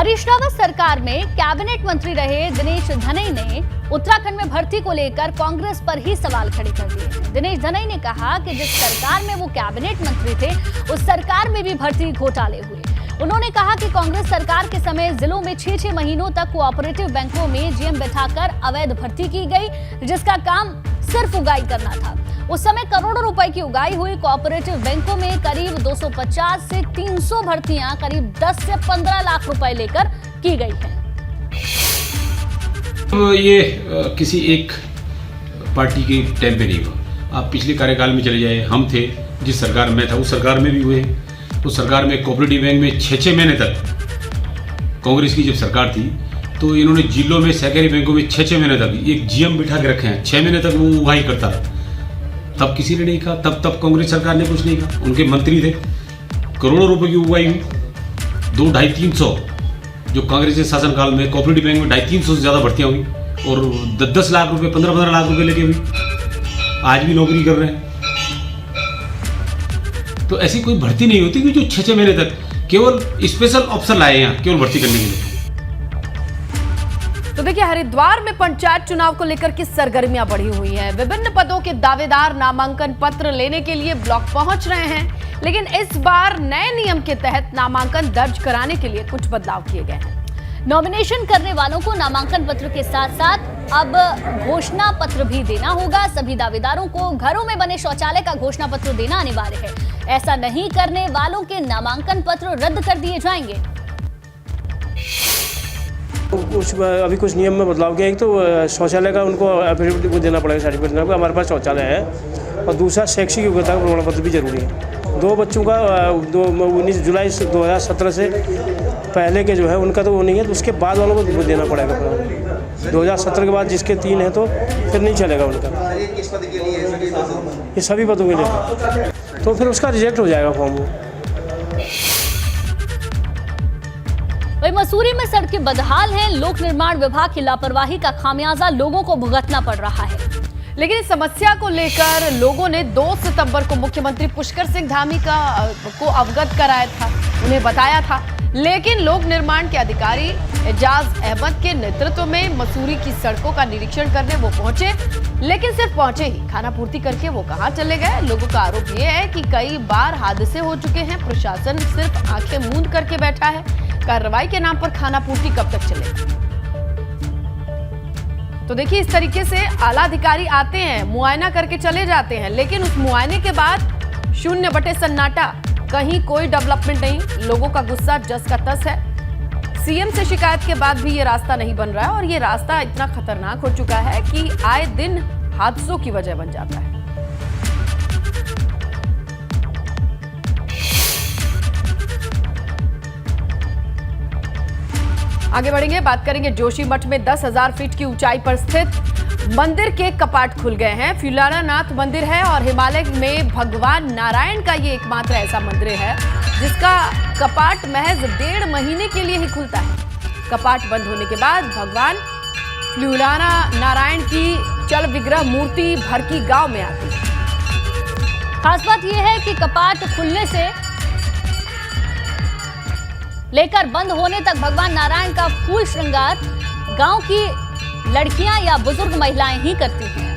हरीश रावत सरकार में कैबिनेट मंत्री रहे दिनेश धनई ने उत्तराखंड में भर्ती को लेकर कांग्रेस पर ही सवाल खड़े कर दिए। दिनेश धनई ने कहा कि जिस सरकार में वो कैबिनेट मंत्री थे उस सरकार में भी भर्ती घोटाले हुए। उन्होंने कहा कि कांग्रेस सरकार के समय जिलों में 6-6 महीनों तक कोऑपरेटिव बैंकों में जीएम बैठाकर अवैध भर्ती की गई, जिसका काम सिर्फ उगाई करना था। उस समय करोड़ों रुपए की उगाई हुई। कोऑपरेटिव बैंकों में करीब 250 से 300 भर्तियां करीब 10 से 15 लाख रुपए लेकर की गई हैं। ये किसी एक पार्टी के टाइम पे नहीं हुआ। आप पिछले कार्यकाल में चले जाए, हम थे जिस सरकार में था उस सरकार में भी हुए। उस सरकार में कोऑपरेटिव बैंक में 6-6 महीने तक, कांग्रेस की जब सरकार थी तो इन्होंने जिलों में सहकारी बैंकों में 6-6 महीने तक एक जीएम बिठा के रखे हैं। 6 महीने तक वो उगाही करता रहा। तब किसी ने नहीं कहा, तब कांग्रेस सरकार ने कुछ नहीं कहा। उनके मंत्री थे, करोड़ों रुपए की उगाही हुई। 200-250-300 जो कांग्रेस के शासनकाल में कोऑपरेटिव बैंक में 250-300 से ज्यादा भर्तियां हुई और 10-10 लाख रुपए, 15-15 लाख रुपए लेके हुई। आज भी नौकरी कर रहे हैं। तो ऐसी कोई भर्ती नहीं होती कि जो 6-6 महीने तक केवल स्पेशल ऑप्शन लाए यहाँ केवल भर्ती करने के लिए। तो देखिए, हरिद्वार में पंचायत चुनाव को लेकर की सरगर्मियां बढ़ी हुई हैं। विभिन्न पदों के दावेदार नामांकन पत्र लेने के लिए ब्लॉक पहुंच रहे हैं, लेकिन इस बार नए नियम के तहत नामांकन दर्ज कराने के लिए कुछ बदलाव किए गए हैं। नॉमिनेशन करने वालों को नामांकन पत्र के साथ साथ अब घोषणा पत्र भी देना होगा। सभी दावेदारों को घरों में बने शौचालय का घोषणा पत्र देना अनिवार्य है। ऐसा नहीं करने वालों के नामांकन पत्र रद्द कर दिए जाएंगे। अभी कुछ नियम में बदलाव किया। एक तो शौचालय का उनको एफिडेविट को देना पड़ेगा, सर्टिफिकेट देना। हमारे पास शौचालय है। और दूसरा शैक्षिक योग्यता का प्रमाण पत्र भी जरूरी है। 2 बच्चों का 19 जुलाई 2017 से पहले के जो है उनका तो वो नहीं है, तो उसके बाद वालों को देना पड़ेगा। 2017 के बाद जिसके 3 हैं तो फिर नहीं चलेगा उनका। ये सभी पदों के लिए, तो फिर उसका रिजेक्ट हो जाएगा फॉर्म। वही मसूरी में सड़कें बदहाल हैं। लोक निर्माण विभाग की लापरवाही का खामियाजा लोगों को भुगतना पड़ रहा है। लेकिन इस समस्या को लेकर लोगों ने 2 सितंबर को मुख्यमंत्री पुष्कर सिंह धामी को अवगत कराया था, उन्हें बताया था। लेकिन लोक निर्माण के अधिकारी एजाज अहमद के नेतृत्व में मसूरी की सड़कों का निरीक्षण करने वो पहुंचे, लेकिन सिर्फ पहुंचे ही, खाना पूर्ति करके वो कहां चले गए। लोगों का आरोप ये है कि कई बार हादसे हो चुके हैं। प्रशासन सिर्फ आंखें मूंद करके बैठा है। कार्रवाई के नाम पर खाना पूर्ति कब तक चलेगी? तो देखिए, इस तरीके से आला अधिकारी आते हैं, मुआयना करके चले जाते हैं, लेकिन उस मुआयने के बाद शून्य बटे सन्नाटा, कहीं कोई डेवलपमेंट नहीं। लोगों का गुस्सा जस का तस है। सीएम से शिकायत के बाद भी ये रास्ता नहीं बन रहा है और ये रास्ता इतना खतरनाक हो चुका है कि आए दिन हादसों की वजह बन जाता है। आगे बढ़ेंगे, बात करेंगे जोशीमठ में 10,000 फीट की ऊंचाई पर स्थित मंदिर के कपाट खुल गए हैं। फ्यूलारानाथ मंदिर है और हिमालय में भगवान नारायण का ये एकमात्र ऐसा मंदिर है जिसका कपाट महज 1.5 महीने के लिए ही खुलता है। कपाट बंद होने के बाद भगवान फ्यूलारा नारायण की चल विग्रह मूर्ति भरकी गांव में आती है। खास बात यह है कि कपाट खुलने से लेकर बंद होने तक भगवान नारायण का फूल श्रृंगार गांव की लड़कियां या बुजुर्ग महिलाएं ही करती हैं।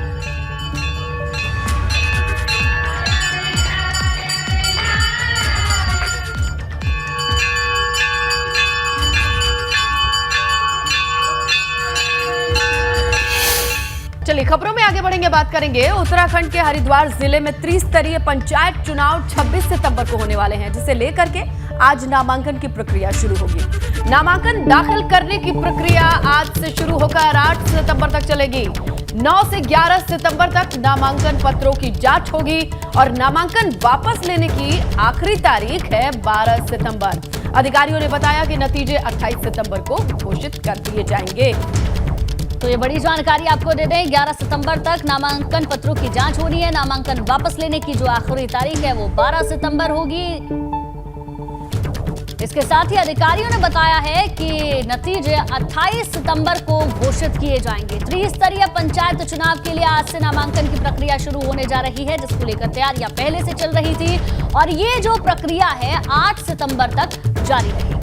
चलिए, खबरों में आगे बढ़ेंगे, बात करेंगे उत्तराखंड के हरिद्वार जिले में त्रिस्तरीय पंचायत चुनाव 26 सितंबर को होने वाले हैं, जिसे लेकर के आज नामांकन की प्रक्रिया शुरू होगी। नामांकन दाखिल करने की प्रक्रिया आज से शुरू होकर 8 सितंबर तक चलेगी। 9 से 11 सितंबर तक नामांकन पत्रों की जांच होगी और नामांकन वापस लेने की आखिरी तारीख है 12 सितंबर। अधिकारियों ने बताया कि नतीजे 28 सितंबर को घोषित कर दिए जाएंगे। तो ये बड़ी जानकारी आपको दे दें, 11 सितंबर तक नामांकन पत्रों की जांच हो रही है। नामांकन वापस लेने की जो आखिरी तारीख है वो 12 सितंबर होगी। इसके साथ ही अधिकारियों ने बताया है कि नतीजे 28 सितंबर को घोषित किए जाएंगे। त्रिस्तरीय पंचायत चुनाव के लिए आज से नामांकन की प्रक्रिया शुरू होने जा रही है, जिसको लेकर तैयारियां पहले से चल रही थी और ये जो प्रक्रिया है 8 सितंबर तक जारी रहेगी।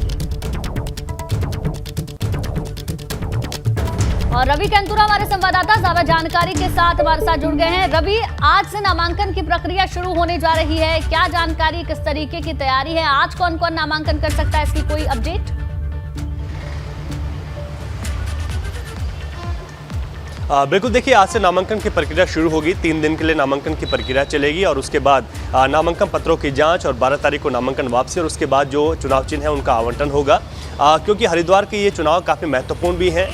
और रवि कैंतुरा हमारे संवाददाता ज्यादा जानकारी के साथ हमारे साथ जुड़ गए हैं। रवि, आज से नामांकन की प्रक्रिया शुरू होने जा रही है, क्या जानकारी, किस तरीके की तैयारी है, आज कौन कौन नामांकन कर सकता है, इसकी कोई अपडेट? बिल्कुल, देखिए आज से नामांकन की प्रक्रिया शुरू होगी। 3 दिन के लिए नामांकन की प्रक्रिया चलेगी और उसके बाद नामांकन पत्रों की जांच और 12 तारीख को नामांकन वापसी और उसके बाद जो चुनाव चिन्ह है उनका आवंटन होगा। क्योंकि हरिद्वार के ये चुनाव काफ़ी महत्वपूर्ण भी हैं,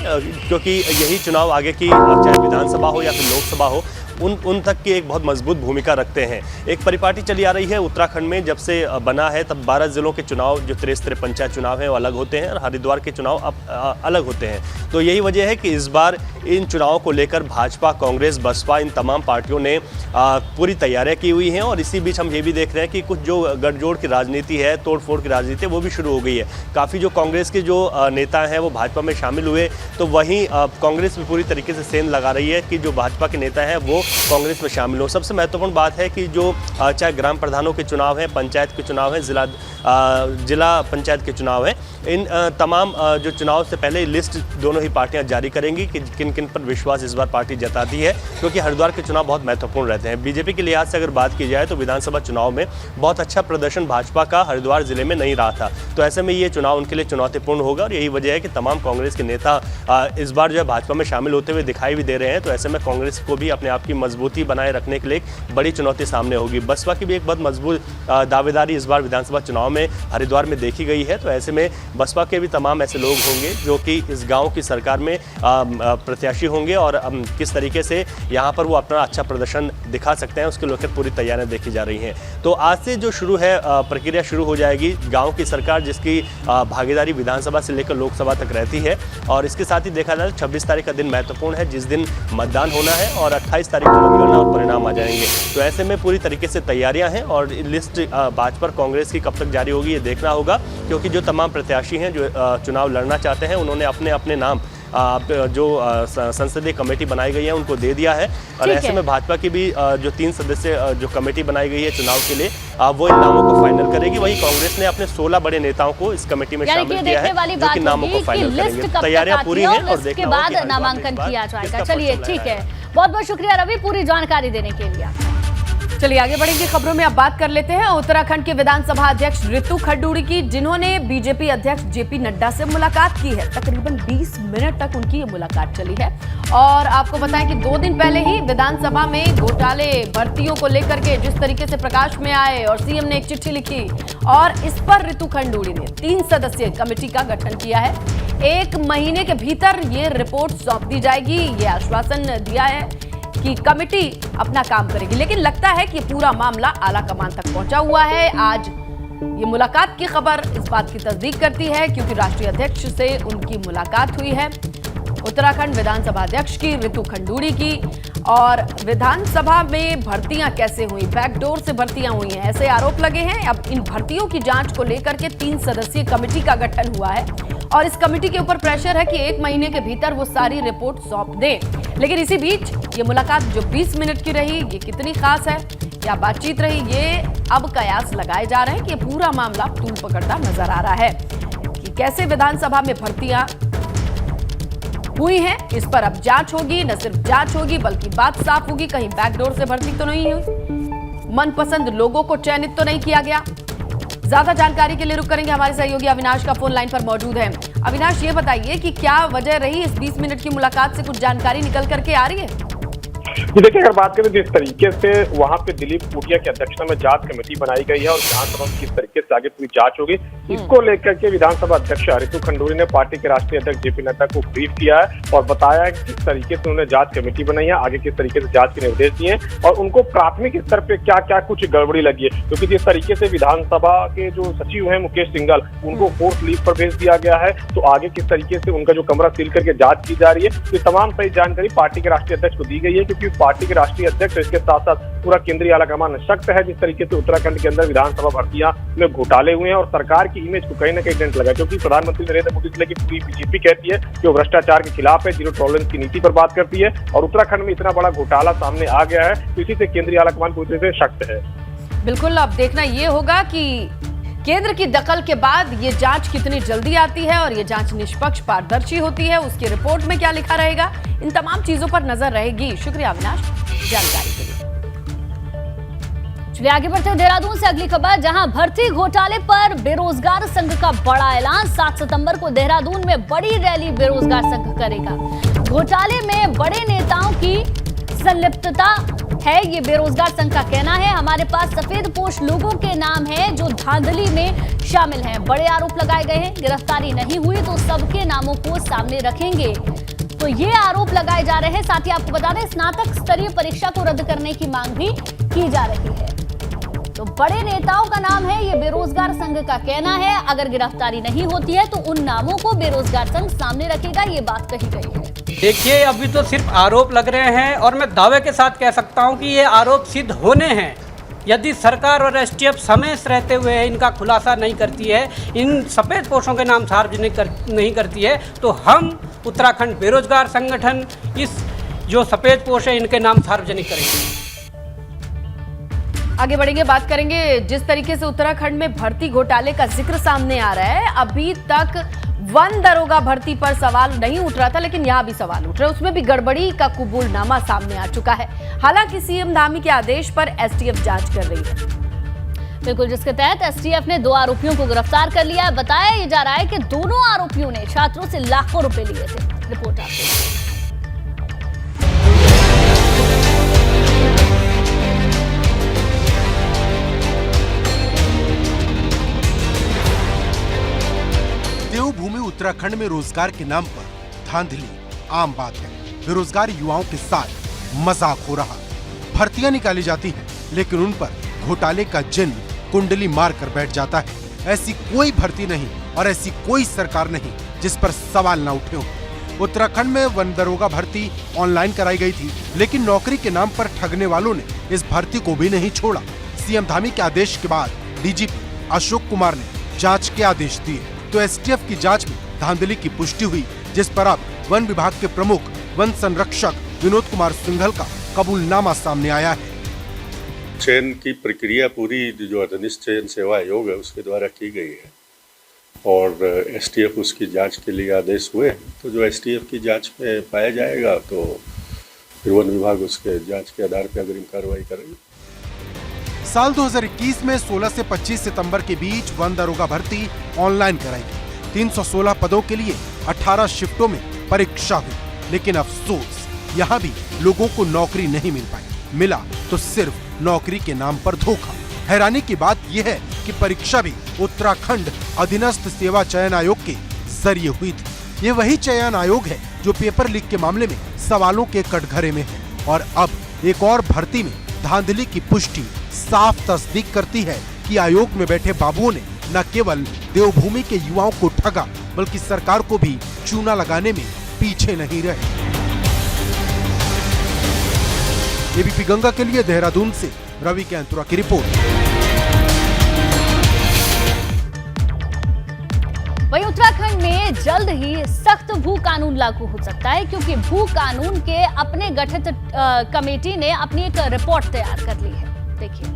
क्योंकि यही चुनाव आगे की चाहे विधानसभा हो या फिर लोकसभा हो उन तक की एक बहुत मजबूत भूमिका रखते हैं। एक परिपाटी चली आ रही है उत्तराखंड में, जब से बना है तब 12 जिलों के चुनाव जो 63 पंचायत चुनाव हैं वो अलग होते हैं और हरिद्वार के चुनाव अब अलग होते हैं। तो यही वजह है कि इस बार इन चुनावों को लेकर भाजपा, कांग्रेस, बसपा इन तमाम पार्टियों ने पूरी तैयारियां की हुई हैं। और इसी बीच हम ये भी देख रहे हैं कि कुछ जो गठजोड़ की राजनीति है, तोड़फोड़ की राजनीति है, वो भी शुरू हो गई है। काफ़ी जो कांग्रेस के जो नेता हैं वो भाजपा में शामिल हुए, तो वहीं कांग्रेस भी पूरी तरीके से सेंध लगा रही है कि जो भाजपा के नेता हैं वो कांग्रेस में शामिल हो। सबसे महत्वपूर्ण बात है कि जो चाहे ग्राम प्रधानों के चुनाव हैं, पंचायत के चुनाव हैं, जिला पंचायत के चुनाव हैं, इन तमाम जो चुनाव से पहले लिस्ट दोनों ही पार्टियां जारी करेंगी कि किन किन पर विश्वास इस बार पार्टी जताती है, क्योंकि हरिद्वार के चुनाव बहुत महत्वपूर्ण रहते हैं। बीजेपी के लिहाज से अगर बात की जाए तो विधानसभा चुनाव में बहुत अच्छा प्रदर्शन भाजपा का हरिद्वार जिले में नहीं रहा था, तो ऐसे में ये चुनाव उनके लिए चुनौतीपूर्ण होगा। और यही वजह है कि तमाम कांग्रेस के नेता इस बार जो है भाजपा में शामिल होते हुए दिखाई भी दे रहे हैं। तो ऐसे में कांग्रेस को भी अपने आप की मजबूती बनाए रखने के लिए एक बड़ी चुनौती सामने होगी। बसपा की भी एक बहुत मजबूत दावेदारी इस बार विधानसभा चुनाव में हरिद्वार में देखी गई है। तो ऐसे में बसपा के भी तमाम ऐसे लोग होंगे जो कि इस गांव की सरकार में प्रत्याशी होंगे और किस तरीके से यहां पर वो अपना अच्छा प्रदर्शन दिखा सकते हैं उसके लेकर पूरी तैयारियां देखी जा रही हैं। तो आज से जो शुरू है प्रक्रिया शुरू हो जाएगी। गाँव की सरकार जिसकी भागीदारी विधानसभा से लेकर लोकसभा तक रहती है, और इसके साथ ही देखा जाए 26 तारीख का दिन महत्वपूर्ण है जिस दिन मतदान होना है और 28 तारीख को मतगणना और परिणाम आ जाएंगे। तो ऐसे में पूरी तरीके से तैयारियां हैं और लिस्ट भाजपा और कांग्रेस की कब तक जारी होगी ये देखना होगा, क्योंकि जो तमाम प्रत्याशी हैं जो चुनाव लड़ना चाहते हैं उन्होंने अपने अपने नाम जो संसदीय कमेटी बनाई गई है उनको दे दिया है। और ऐसे में भाजपा की भी जो 3 सदस्य जो कमेटी बनाई गई है चुनाव के लिए वो इन नामों को फाइनल करेगी। वहीं कांग्रेस ने अपने 16 बड़े नेताओं को इस कमेटी में शामिल किया है जो कि नामों को फाइनल करेंगे। तैयारियां पूरी हैं और उसके बाद नामांकन किया जाएगा। चलिए ठीक है, बहुत बहुत शुक्रिया रवि पूरी जानकारी देने के लिए। चलिए आगे बढ़ेंगे खबरों में। अब बात कर लेते हैं उत्तराखंड के विधानसभा अध्यक्ष रितु खंडूड़ी की, जिन्होंने बीजेपी अध्यक्ष जेपी नड्डा से मुलाकात की है। तकरीबन 20 मिनट तक उनकी ये मुलाकात चली है। और आपको बताएं कि 2 दिन पहले ही विधानसभा में घोटाले, भर्तियों को लेकर के जिस तरीके से प्रकाश में आए और सीएम ने एक चिट्ठी लिखी और इस पर रितु खंडूड़ी ने 3 सदस्यीय कमेटी का गठन किया है। 1 महीने के भीतर ये रिपोर्ट सौंप दी जाएगी, ये आश्वासन दिया है कि कमेटी अपना काम करेगी। लेकिन लगता है कि पूरा मामला आला कमान तक पहुंचा हुआ है। आज ये मुलाकात की खबर इस बात की तस्दीक करती है, क्योंकि राष्ट्रीय अध्यक्ष से उनकी मुलाकात हुई है, उत्तराखंड विधानसभा अध्यक्ष की, रितु खंडूड़ी की। और विधानसभा में भर्तियां कैसे हुई, बैकडोर से भर्तियां हुई हैं, ऐसे आरोप लगे हैं। अब इन भर्तियों की जांच को लेकर के 3 सदस्यीय कमेटी का गठन हुआ है और इस कमेटी के ऊपर प्रेशर है कि 1 महीने के भीतर वो सारी रिपोर्ट सौंप दें। लेकिन इसी बीच ये मुलाकात जो 20 मिनट की रही, ये कितनी खास है, क्या बातचीत रही, ये अब कयास लगाए जा रहे हैं कि पूरा मामला तूल पकड़ता नजर आ रहा है कि कैसे विधानसभा में भर्तियां हुई हैं। इस पर अब जांच होगी, न सिर्फ जांच होगी बल्कि बात साफ होगी कहीं बैकडोर से भर्ती तो नहीं हुई, मनपसंद लोगों को चयनित तो नहीं किया गया। ज्यादा जानकारी के लिए रुक करेंगे, हमारे सहयोगी अविनाश का फोन लाइन पर मौजूद है। अविनाश, ये बताइए कि क्या वजह रही इस 20 मिनट की मुलाकात से, कुछ जानकारी निकल करके आ रही है? जी देखिए, अगर बात करें जिस तरीके से वहां पे दिलीप पूटिया की अध्यक्षता में जांच कमेटी बनाई गई है और विधानसभा में किस तरीके से आगे पूरी जांच होगी, इसको लेकर के विधानसभा अध्यक्ष रितु खंडूड़ी ने पार्टी के राष्ट्रीय अध्यक्ष जेपी नड्डा को ब्रीफ किया है और बताया है कि किस तरीके से उन्होंने जांच कमेटी बनाई है, आगे किस तरीके से जांच के निर्देश दिए और उनको प्राथमिक स्तर पे क्या क्या कुछ गड़बड़ी लगी है। क्योंकि जिस तरीके से विधानसभा के जो सचिव है मुकेश सिंघल, उनको फोर्स लीव पर भेज दिया गया है, तो आगे किस तरीके से उनका जो कमरा सील करके जांच की जा रही है, तो तमाम सही जानकारी पार्टी के राष्ट्रीय अध्यक्ष को दी गई है। क्योंकि पार्टी के राष्ट्रीय अध्यक्ष इसके साथ साथ पूरा केंद्रीय आलाकमान सख्त है जिस तरीके से उत्तराखंड के अंदर विधानसभा भर्तियां में घोटाले हुए हैं और सरकार की इमेज को कहीं ना कहीं डेंट लगा। क्योंकि प्रधानमंत्री नरेंद्र मोदी से लेकर पूरी बीजेपी कहती है कि वो भ्रष्टाचार के खिलाफ है, जीरो टॉलरेंस की नीति पर बात करती है और उत्तराखंड में इतना बड़ा घोटाला सामने आ गया है, तो इसी से केंद्रीय आलाकमान पूरी तरह से सख्त है। बिल्कुल, अब देखना ये होगा कि केंद्र की दखल के बाद ये जांच कितनी जल्दी आती है और ये जांच निष्पक्ष पारदर्शी होती है, उसकी रिपोर्ट में क्या लिखा रहेगा, इन तमाम चीजों पर नजर रहेगी। शुक्रिया अविनाश जानकारी के लिए। चलिए आगे बढ़ते हैं देहरादून से अगली खबर, जहां भर्ती घोटाले पर बेरोजगार संघ का बड़ा ऐलान। 7 सितंबर को देहरादून में बड़ी रैली बेरोजगार संघ करेगा। घोटाले में बड़े नेताओं की संलिप्तता है, ये बेरोजगार संघ का कहना है। हमारे पास सफेदपोश लोगों के नाम हैं जो धांधली में शामिल हैं। बड़े आरोप लगाए गए हैं, गिरफ्तारी नहीं हुई तो सबके नामों को सामने रखेंगे, तो ये आरोप लगाए जा रहे हैं। साथ ही आपको बता दें, स्नातक स्तरीय परीक्षा को रद्द करने की मांग भी की जा रही है। तो बड़े नेताओं का नाम है, ये बेरोजगार संघ का कहना है। अगर गिरफ्तारी नहीं होती है तो उन नामों को बेरोजगार संघ सामने रखेगा, ये बात कही गई है। देखिए, अभी तो सिर्फ आरोप लग रहे हैं और मैं दावे के साथ कह सकता हूं कि ये आरोप सिद्ध होने हैं। यदि सरकार और एसटीएफ समय से रहते हुए इनका खुलासा नहीं करती है, इन सफेदपोशों के नाम सार्वजनिक नहीं करती है, तो हम उत्तराखंड बेरोजगार संगठन इस जो सफेदपोश है इनके नाम सार्वजनिक करेंगे। आगे बढ़ेंगे, बात करेंगे जिस तरीके से उत्तराखंड में भर्ती घोटाले का जिक्र सामने आ रहा है। अभी तक वन दरोगा भर्ती पर सवाल नहीं उठ रहा था, लेकिन यहां भी सवाल उठ रहा है। उसमें भी गड़बड़ी का कबूलनामा सामने आ चुका है। हालांकि सीएम धामी के आदेश पर एसटीएफ जांच कर रही है। बिल्कुल, जिसके तहत एसटीएफ ने 2 आरोपियों को गिरफ्तार कर लिया है। बताया जा रहा है कि दोनों आरोपियों ने छात्रों से लाखों रुपए लिए थे। रिपोर्ट आपको। देवभूमि उत्तराखंड में रोजगार के नाम पर धांधली आम बात है। बेरोजगार युवाओं के साथ मजाक हो रहा। भर्तियां निकाली जाती हैं, लेकिन उन पर घोटाले का जिन कुंडली मार कर बैठ जाता है। ऐसी कोई भर्ती नहीं और ऐसी कोई सरकार नहीं जिस पर सवाल न उठे हो। उत्तराखंड में वन दरोगा भर्ती ऑनलाइन कराई गई थी, लेकिन नौकरी के नाम पर ठगने वालों ने इस भर्ती को भी नहीं छोड़ा। सीएम धामी के आदेश के बाद डीजीपी अशोक कुमार ने जांच के आदेश दिए, तो एसटीएफ की जांच में धांधली की पुष्टि हुई, जिस पर अब वन विभाग के प्रमुख वन संरक्षक विनोद कुमार सिंघल का कबूलनामा सामने आया है। चयन की प्रक्रिया पूरी जो अधनिष्ठ चयन सेवा आयोग है उसके द्वारा की गई है और एसटीएफ उसकी जांच के लिए आदेश हुए। तो जो एसटीएफ की जांच में पाया जाएगा तो फिर वन विभाग उसके जांच के आधार पर अग्रिम कार्रवाई करेगी। साल 2021 में 16 से 25 सितंबर के बीच वन दरोगा भर्ती ऑनलाइन कराई गई। 316 पदों के लिए 18 शिफ्टों में परीक्षा हुई, लेकिन अफसोस यहाँ भी लोगों को नौकरी नहीं मिल पाई। मिला तो सिर्फ नौकरी के नाम पर धोखा। हैरानी की बात यह है कि परीक्षा भी उत्तराखंड अधीनस्थ सेवा चयन आयोग के जरिए हुई थी। ये वही चयन आयोग है जो पेपर लीक के मामले में सवालों के कटघरे में है, और अब एक और भर्ती में धांधली की पुष्टि साफ तस्दीक करती है कि आयोग में बैठे बाबुओं ने न केवल देवभूमि के युवाओं को ठगा, बल्कि सरकार को भी चूना लगाने में पीछे नहीं रहे। एबीपी गंगा के लिए देहरादून से रवि कैंतुरा की रिपोर्ट। वहीं उत्तराखंड में जल्द ही सख्त भू कानून लागू हो सकता है, क्योंकि भू कानून के अपने गठित कमेटी ने अपनी एक रिपोर्ट तैयार कर ली है। देखिए,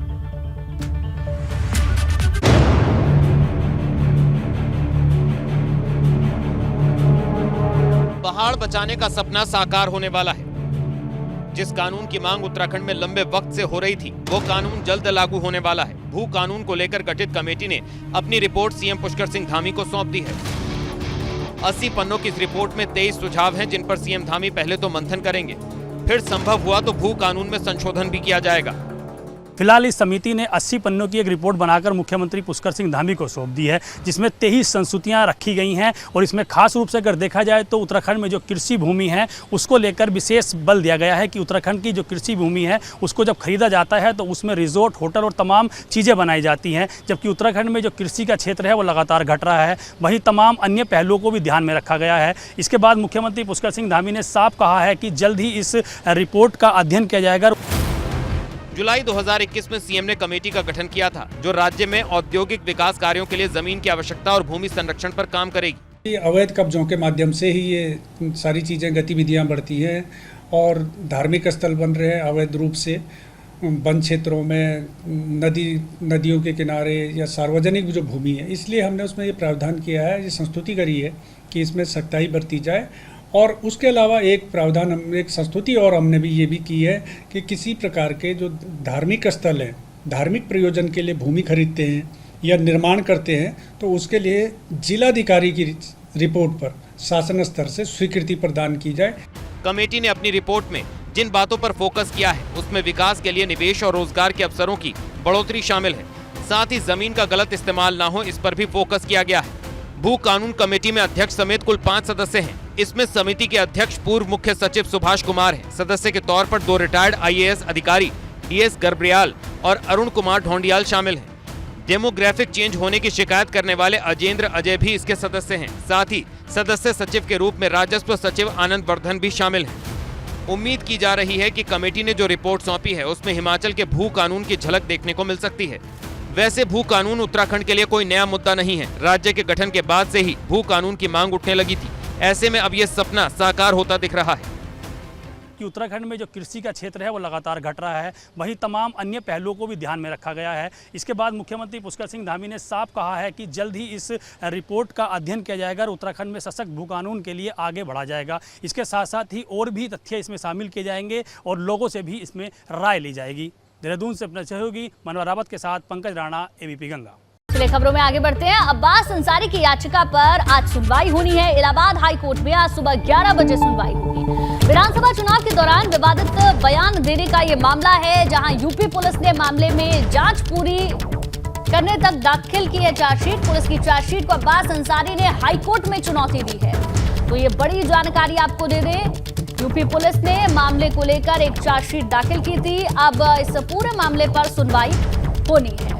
पहाड़ बचाने का सपना साकार होने वाला है। जिस कानून की मांग उत्तराखंड में लंबे वक्त से हो रही थी, वो कानून जल्द लागू होने वाला है। भू कानून को लेकर गठित कमेटी ने अपनी रिपोर्ट सीएम पुष्कर सिंह धामी को सौंप दी है। 80 पन्नों की इस रिपोर्ट में 23 सुझाव हैं, जिन पर सीएम धामी पहले तो मंथन करेंगे, फिर संभव हुआ तो भू कानून में संशोधन भी किया जाएगा। फिलहाल इस समिति ने 80 पन्नों की एक रिपोर्ट बनाकर मुख्यमंत्री पुष्कर सिंह धामी को सौंप दी है, जिसमें 23 संस्तुतियां रखी गई हैं। और इसमें खास रूप से अगर देखा जाए तो उत्तराखंड में जो कृषि भूमि है उसको लेकर विशेष बल दिया गया है कि उत्तराखंड की जो कृषि भूमि है उसको जब खरीदा जाता है तो उसमें रिजोर्ट, होटल और तमाम चीज़ें बनाई जाती हैं, जबकि उत्तराखंड में जो कृषि का क्षेत्र है वो लगातार घट रहा है। वहीं तमाम अन्य पहलुओं को भी ध्यान में रखा गया है। इसके बाद मुख्यमंत्री पुष्कर सिंह धामी ने साफ कहा है कि जल्द ही इस रिपोर्ट का अध्ययन किया जाएगा। जुलाई 2021 में सीएम ने कमेटी का गठन किया था, जो राज्य में औद्योगिक विकास कार्यों के लिए जमीन की आवश्यकता और भूमि संरक्षण पर काम करेगी। अवैध कब्जों के माध्यम से ही ये सारी चीज़ें, गतिविधियां बढ़ती हैं और धार्मिक स्थल बन रहे हैं अवैध रूप से, वन क्षेत्रों में, नदियों के किनारे या सार्वजनिक जो भूमि है, इसलिए हमने उसमें ये प्रावधान किया है, ये संस्तुति करी है कि इसमें सख्ताई बरती जाए। और उसके अलावा एक प्रावधान, एक संस्तुति और हमने भी ये भी की है कि किसी प्रकार के जो धार्मिक स्थल हैं, धार्मिक प्रयोजन के लिए भूमि खरीदते हैं या निर्माण करते हैं, तो उसके लिए जिलाधिकारी की रिपोर्ट पर शासन स्तर से स्वीकृति प्रदान की जाए। कमेटी ने अपनी रिपोर्ट में जिन बातों पर फोकस किया है उसमें विकास के लिए निवेश और रोजगार के अवसरों की बढ़ोतरी शामिल है। साथ ही जमीन का गलत इस्तेमाल ना हो, इस पर भी फोकस किया गया है। भू कानून कमेटी में अध्यक्ष समेत कुल 5 सदस्य हैं। इसमें समिति के अध्यक्ष पूर्व मुख्य सचिव सुभाष कुमार हैं। सदस्य के तौर पर 2 रिटायर्ड IAS अधिकारी DS गर्ब्रियाल और अरुण कुमार ढोंडियाल शामिल हैं। डेमोग्राफिक चेंज होने की शिकायत करने वाले अजेंद्र अजय भी इसके सदस्य हैं। साथ ही सदस्य सचिव के रूप में राजस्व सचिव आनंद वर्धन भी शामिल हैं। उम्मीद की जा रही है कि कमेटी ने जो रिपोर्ट सौंपी है उसमें हिमाचल के भू कानून की झलक देखने को मिल सकती है। वैसे भू कानून उत्तराखंड के लिए कोई नया मुद्दा नहीं है। राज्य के गठन के बाद से ही भू कानून की मांग उठने लगी थी। ऐसे में अब ये सपना साकार होता दिख रहा है कि उत्तराखंड में जो कृषि का क्षेत्र है वो लगातार घट रहा है, वहीं तमाम अन्य पहलुओं को भी ध्यान में रखा गया है। इसके बाद मुख्यमंत्री पुष्कर सिंह धामी ने साफ कहा है कि जल्द ही इस रिपोर्ट का अध्ययन किया जाएगा और उत्तराखंड में सशक्त भू कानून के लिए आगे बढ़ा जाएगा। इसके साथ साथ ही और भी तथ्य इसमें शामिल किए जाएंगे और लोगों से भी इसमें राय ली जाएगी। देहरादून से अपने सहयोगी मनोहर रावत के साथ पंकज राणा, ABP गंगा। चलिए खबरों में आगे बढ़ते हैं। अब्बास अंसारी की याचिका पर आज सुनवाई होनी है। इलाहाबाद हाई कोर्ट में आज सुबह 11 बजे सुनवाई होगी। विधानसभा चुनाव के दौरान विवादित बयान देने का ये मामला है, जहां यूपी पुलिस ने मामले में जांच पूरी करने तक दाखिल की है चार्जशीट। पुलिस की चार्जशीट को अब्बास अंसारी ने हाई कोर्ट में चुनौती दी है। तो ये बड़ी जानकारी आपको दे दें, यूपी पुलिस ने मामले को लेकर एक चार्जशीट दाखिल की थी। अब इस पूरे मामले पर सुनवाई होनी है।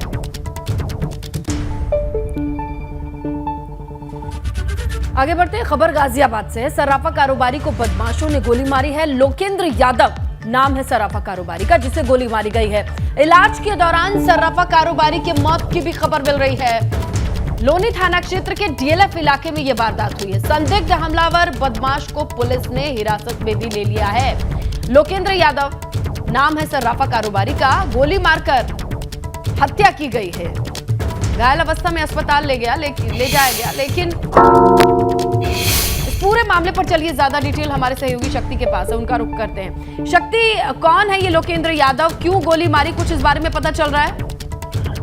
आगे बढ़ते हैं, खबर गाजियाबाद से। सराफा कारोबारी को बदमाशों ने गोली मारी है। लोकेंद्र यादव नाम है सराफा कारोबारी का, जिसे गोली मारी गई है। इलाज के दौरान सराफा कारोबारी की मौत की भी खबर मिल रही है। लोनी थाना क्षेत्र के DLF इलाके में यह वारदात हुई है। संदिग्ध हमलावर बदमाश को पुलिस ने हिरासत में भी ले लिया है। लोकेंद्र यादव नाम है सराफा कारोबारी का, गोली मारकर हत्या की गई है। घायल अवस्था में अस्पताल ले जाया गया, लेकिन इस पूरे मामले पर चलिए ज्यादा डिटेल हमारे सहयोगी शक्ति के पास है, उनका रुख करते हैं। शक्ति, कौन है ये लोकेंद्र यादव, क्यों गोली मारी, कुछ इस बारे में पता चल रहा है?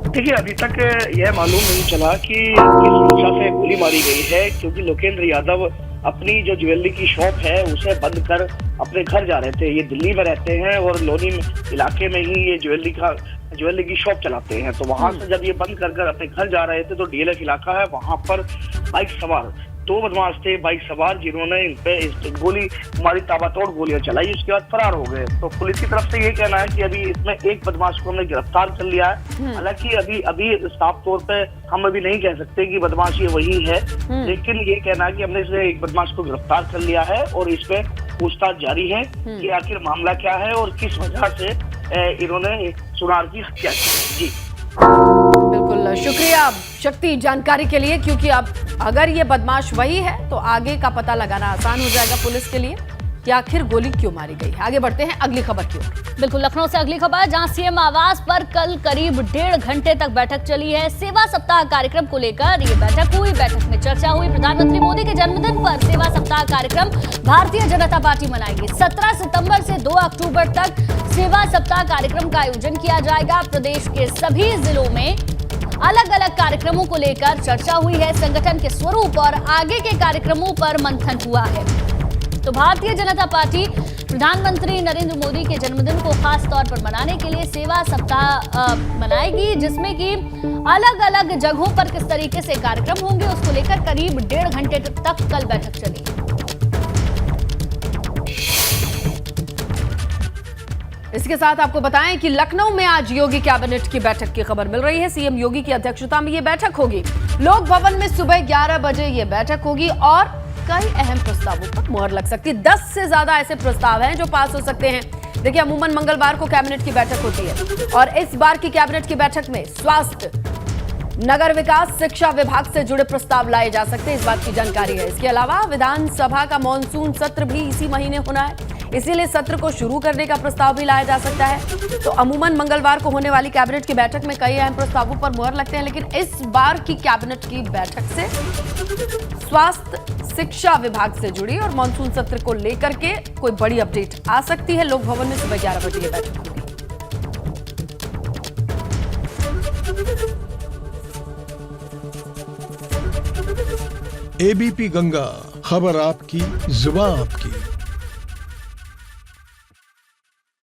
देखिए, अभी तक यह मालूम नहीं चला कि किस मंशा से गोली मारी गई है, क्योंकि लोकेंद्र यादव अपनी जो ज्वेलरी की शॉप है उसे बंद कर अपने घर जा रहे थे। ये दिल्ली में रहते हैं और लोनी इलाके में ही ये ज्वेलरी की शॉप चलाते हैं। तो वहां से जब ये बंद कर अपने घर जा रहे थे तो DLF इलाका है, वहां पर बाइक सवार 2 बदमाश थे, बाइक सवार, जिन्होंने इन पे गोली मारी, ताबड़तोड़ गोलियां चलाई, उसके बाद फरार हो गए। तो पुलिस की तरफ से ये कहना है कि अभी इसमें एक बदमाश को हमने गिरफ्तार कर लिया है। हालांकि अभी साफ तौर पे हम अभी नहीं कह सकते कि बदमाश ये वही है, लेकिन ये कहना है कि हमने इसे एक बदमाश को गिरफ्तार कर लिया है और इस पे पूछताछ जारी है कि आखिर मामला क्या है और किस वजह से इन्होंने सुनार की हत्या की। जी बिल्कुल, शुक्रिया शक्ति जानकारी के लिए, क्योंकि अब अगर ये बदमाश वही है तो आगे का पता लगाना आसान हो जाएगा पुलिस के लिए कि आखिर गोली क्यों मारी गई। आगे बढ़ते हैं अगली खबर की ओर। बिल्कुल, लखनऊ से अगली खबर, जहां CM आवास पर कल करीब 1.5 घंटे तक बैठक चली है। सेवा सप्ताह कार्यक्रम को लेकर ये बैठक हुई। बैठक में चर्चा हुई। प्रधानमंत्री मोदी के जन्मदिन पर सेवा सप्ताह कार्यक्रम भारतीय जनता पार्टी मनाएगी। 17 सितंबर से 2 अक्टूबर तक सेवा सप्ताह कार्यक्रम का आयोजन किया जाएगा। प्रदेश के सभी जिलों में अलग अलग कार्यक्रमों को लेकर चर्चा हुई है। संगठन के स्वरूप और आगे के कार्यक्रमों पर मंथन हुआ है। तो भारतीय जनता पार्टी प्रधानमंत्री नरेंद्र मोदी के जन्मदिन को खास तौर पर मनाने के लिए सेवा सप्ताह मनाएगी, जिसमें कि अलग अलग जगहों पर किस तरीके से कार्यक्रम होंगे उसको लेकर करीब 1.5 घंटे तक कल बैठक चली। इसके साथ आपको बताएं कि लखनऊ में आज योगी कैबिनेट की बैठक की खबर मिल रही है। CM योगी की अध्यक्षता में यह बैठक होगी। लोक भवन में सुबह 11 बजे यह बैठक होगी और कई अहम प्रस्तावों पर मुहर लग सकती है। 10 से ज्यादा ऐसे प्रस्ताव हैं जो पास हो सकते हैं। देखिए, अमूमन मंगलवार को कैबिनेट की बैठक होती है और इस बार की कैबिनेट की बैठक में स्वास्थ्य, नगर विकास, शिक्षा विभाग से जुड़े प्रस्ताव लाए जा सकते हैं, इस बात की जानकारी है। इसके अलावा विधानसभा का मॉनसून सत्र भी इसी महीने होना है। इसीलिए सत्र को शुरू करने का प्रस्ताव भी लाया जा सकता है। तो अमूमन मंगलवार को होने वाली कैबिनेट की बैठक में कई अहम प्रस्तावों पर मुहर लगते हैं, लेकिन इस बार की कैबिनेट की बैठक से स्वास्थ्य शिक्षा विभाग से जुड़ी और मानसून सत्र को लेकर के कोई बड़ी अपडेट आ सकती है। लोक भवन में सुबह 11 बजे यह बैठक होगी। एबीपी गंगा, खबर आपकी, जुबान आपकी।